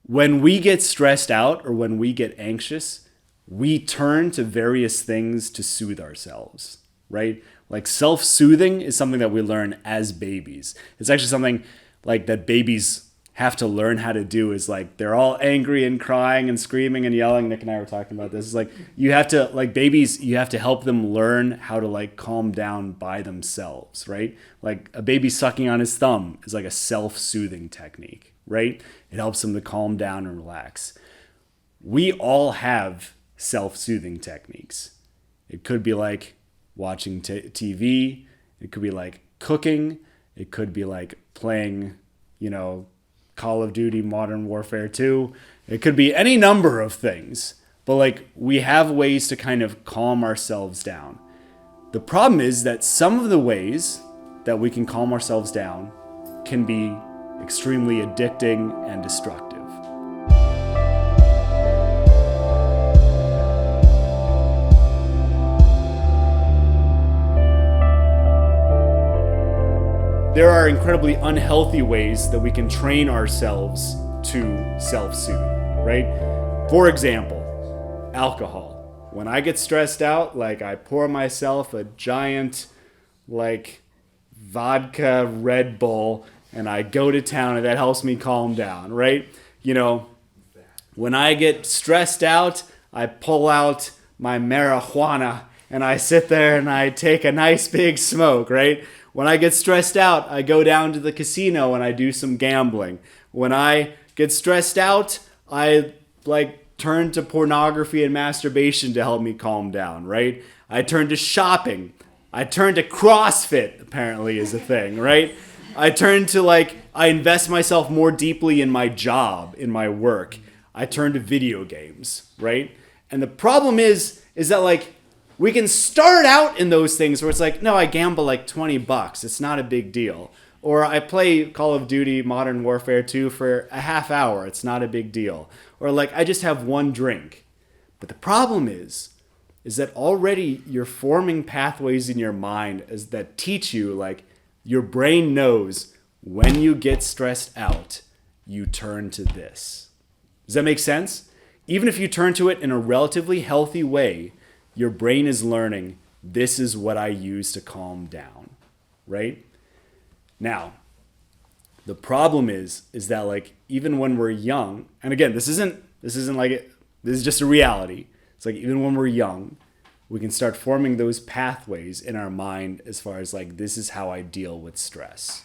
When we get stressed out or when we get anxious, we turn to various things to soothe ourselves, right? Like self-soothing is something that we learn as babies. It's actually something like that babies have to learn how to do. Is like they're all angry and crying and screaming and yelling. Nick and I were talking about this. It's like you have to, like babies, you have to help them learn how to like calm down by themselves, right? Like a baby sucking on his thumb is like a self-soothing technique, right? It helps them to calm down and relax. We all have self-soothing techniques. It could be like watching TV. It could be like cooking. It could be like playing, Call of Duty Modern Warfare 2. It could be any number of things. But like we have ways to kind of calm ourselves down. The problem is that some of the ways that we can calm ourselves down can be extremely addicting and destructive. There are incredibly unhealthy ways that we can train ourselves to self-soothe, right? For example, alcohol. When I get stressed out, like I pour myself a giant, like vodka Red Bull and I go to town and that helps me calm down, right? When I get stressed out, I pull out my marijuana and I sit there and I take a nice big smoke, right? When I get stressed out, I go down to the casino and I do some gambling. When I get stressed out, I turn to pornography and masturbation to help me calm down, right? I turn to shopping. I turn to CrossFit, apparently is a thing, right? I turn to I invest myself more deeply in my job, in my work. I turn to video games, right? And the problem is that we can start out in those things where it's like, no, I gamble $20. It's not a big deal. Or I play Call of Duty Modern Warfare 2 for a half hour. It's not a big deal. Or I just have one drink. But the problem is that already you're forming pathways in your mind that teach you, your brain knows when you get stressed out, you turn to this. Does that make sense? Even if you turn to it in a relatively healthy way, your brain is learning, this is what I use to calm down, right? Now, the problem is that even when we're young, and again, this is just a reality. It's even when we're young, we can start forming those pathways in our mind as far as this is how I deal with stress.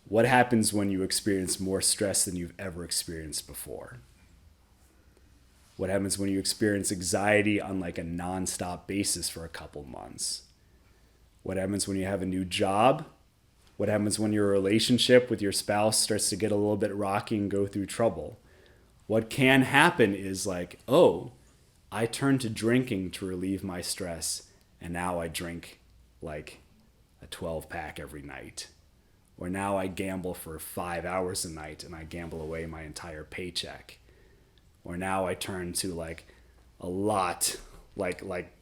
What happens when you experience more stress than you've ever experienced before? What happens when you experience anxiety on a nonstop basis for a couple months? What happens when you have a new job? What happens when your relationship with your spouse starts to get a little bit rocky and go through trouble? What can happen is I turned to drinking to relieve my stress, and now I drink a 12-pack every night. Or now I gamble for 5 hours a night and I gamble away my entire paycheck. Or now I turn to a lot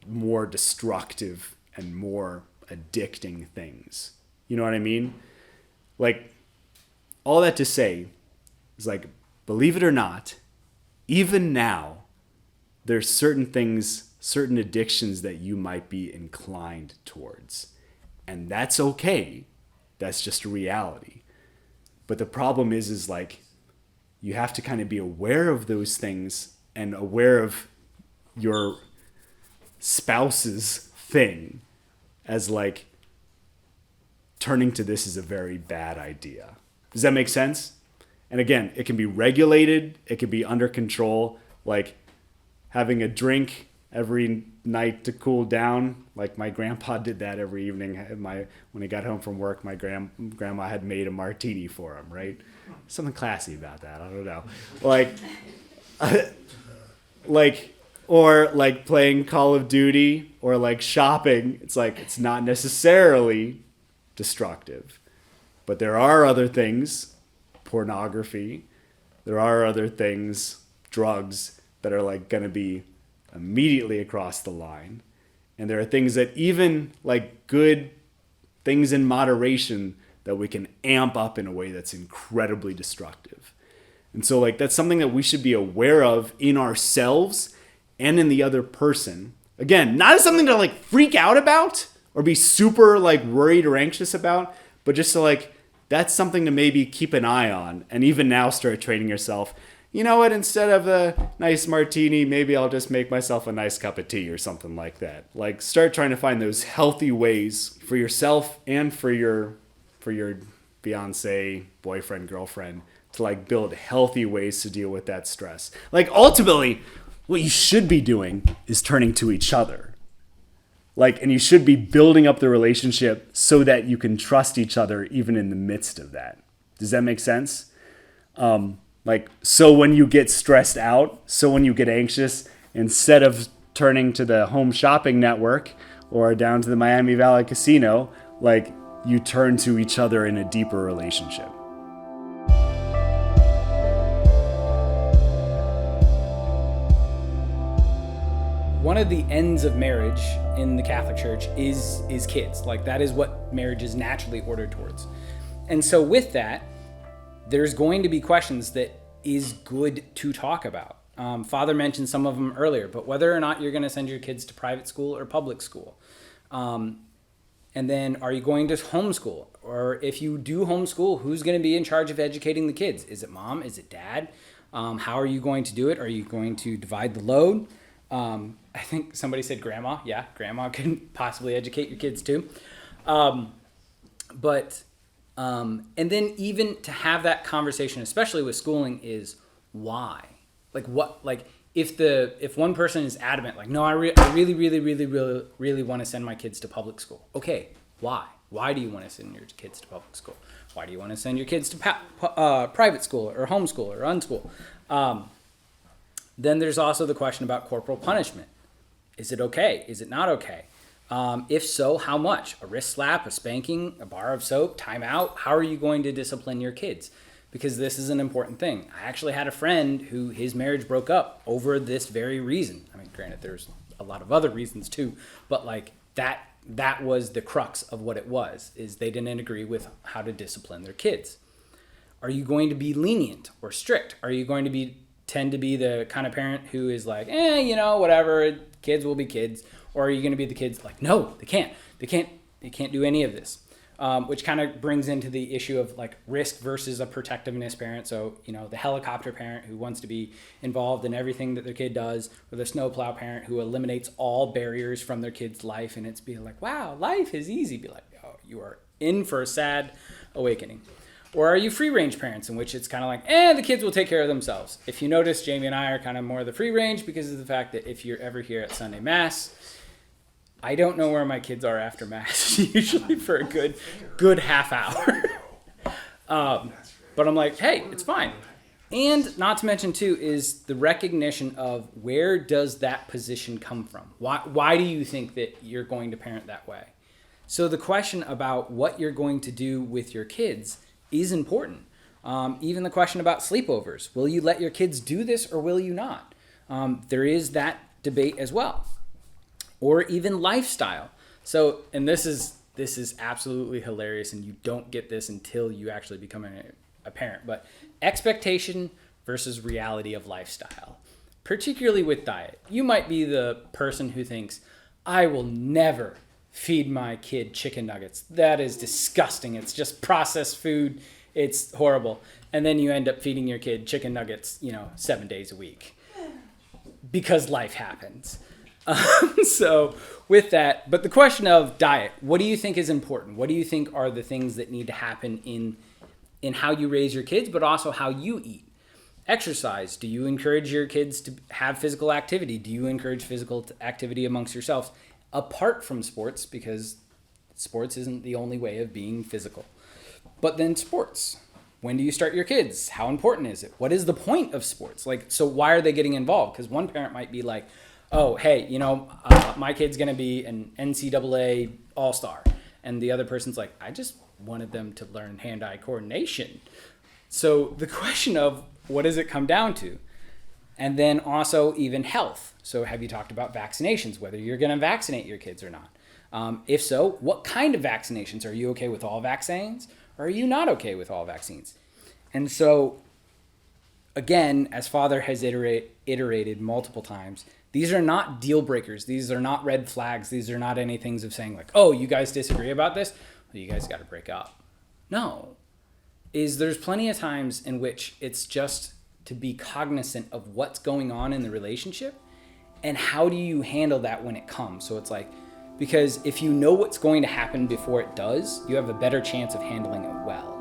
more destructive and more addicting things. You know what I mean? All that to say is believe it or not, even now, there's certain things, certain addictions that you might be inclined towards. And that's okay. That's just a reality. But the problem is you have to kind of be aware of those things and aware of your spouse's thing as turning to this is a very bad idea. Does that make sense? And again, it can be regulated. It can be under control. Having a drink every night to cool down. My grandpa did that every evening. When he got home from work, my grandma had made a martini for him, right? Something classy about that. I don't know. Or playing Call of Duty or shopping. It's not necessarily destructive. But there are other things, pornography. There are other things, drugs, that are going to be immediately across the line. And there are things that even good things in moderation that we can amp up in a way that's incredibly destructive. And so like that's something that we should be aware of in ourselves and in the other person. Again, not as something to like freak out about or be super like worried or anxious about, but just to like, that's something to maybe keep an eye on. And even now start training yourself. You know what, instead of a nice martini, maybe I'll just make myself a nice cup of tea or something like that. Like start trying to find those healthy ways for yourself and for your fiance, boyfriend, girlfriend to like build healthy ways to deal with that stress. Like ultimately, what you should be doing is turning to each other. Like, and you should be building up the relationship so that you can trust each other even in the midst of that. Does that make sense? Like, so when you get stressed out, so when you get anxious, instead of turning to the Home Shopping Network or down to the Miami Valley Casino, like you turn to each other in a deeper relationship. One of the ends of marriage in the Catholic Church is kids. Like that is what marriage is naturally ordered towards. And so with that, there's going to be questions that is good to talk about. Father mentioned some of them earlier, but whether or not you're going to send your kids to private school or public school. And then are you going to homeschool? Or if you do homeschool, who's going to be in charge of educating the kids? Is it mom? Is it dad? How are you going to do it? Are you going to divide the load? I think somebody said grandma. Yeah, grandma can possibly educate your kids too. And then even to have that conversation, especially with schooling, is why? Like what? Like if one person is adamant, like no, I really want to send my kids to public school. Okay, why? Why do you want to send your kids to public school? Why do you want to send your kids to private school or homeschool or unschool? Then there's also the question about corporal punishment. Is it okay? Is it not okay? If so, how much? A wrist slap, a spanking, a bar of soap, timeout? How are you going to discipline your kids? Because this is an important thing. I actually had a friend who his marriage broke up over this very reason. I mean, granted, there's a lot of other reasons too, but like that was the crux of what it was, is they didn't agree with how to discipline their kids. Are you going to be lenient or strict? Are you going to tend to be the kind of parent who is like, whatever, kids will be kids? Or are you going to be the kids like, no, they can't do any of this? Which kind of brings into the issue of like risk versus a protectiveness parent. So, the helicopter parent who wants to be involved in everything that their kid does, or the snowplow parent who eliminates all barriers from their kid's life. And it's be like, wow, life is easy. Be like, oh, you are in for a sad awakening. Or are you free range parents, in which it's kind of like, the kids will take care of themselves? If you notice, Jamie and I are kind of more the free range because of the fact that if you're ever here at Sunday Mass, I don't know where my kids are after Mass, usually for a good half hour. But I'm like, hey, it's fine. And not to mention, too, is the recognition of where does that position come from? Why do you think that you're going to parent that way? So the question about what you're going to do with your kids is important. Even the question about sleepovers. Will you let your kids do this or will you not? There is that debate as well. Or even lifestyle. So, and this is absolutely hilarious, and you don't get this until you actually become a parent, but expectation versus reality of lifestyle, particularly with diet. You might be the person who thinks, I will never feed my kid chicken nuggets. That is disgusting. It's just processed food. It's horrible. And then you end up feeding your kid chicken nuggets, 7 days a week because life happens. So with that, but the question of diet, what do you think is important? What do you think are the things that need to happen in how you raise your kids, but also how you eat? Exercise. Do you encourage your kids to have physical activity? Do you encourage physical activity amongst yourselves apart from sports? Because sports isn't the only way of being physical. But then sports. When do you start your kids? How important is it? What is the point of sports? So why are they getting involved? Because one parent might be like, oh, hey, my kid's going to be an NCAA all-star. And the other person's like, I just wanted them to learn hand-eye coordination. So the question of what does it come down to? And then also even health. So have you talked about vaccinations, whether you're going to vaccinate your kids or not? If so, what kind of vaccinations? Are you okay with all vaccines? Or are you not okay with all vaccines? And so again, as Father has iterated multiple times, these are not deal breakers. These are not red flags. These are not any things of saying like, oh, you guys disagree about this? Well, you guys got to break up. No. There's plenty of times in which it's just to be cognizant of what's going on in the relationship and how do you handle that when it comes. So it's like, because if you know what's going to happen before it does, you have a better chance of handling it well.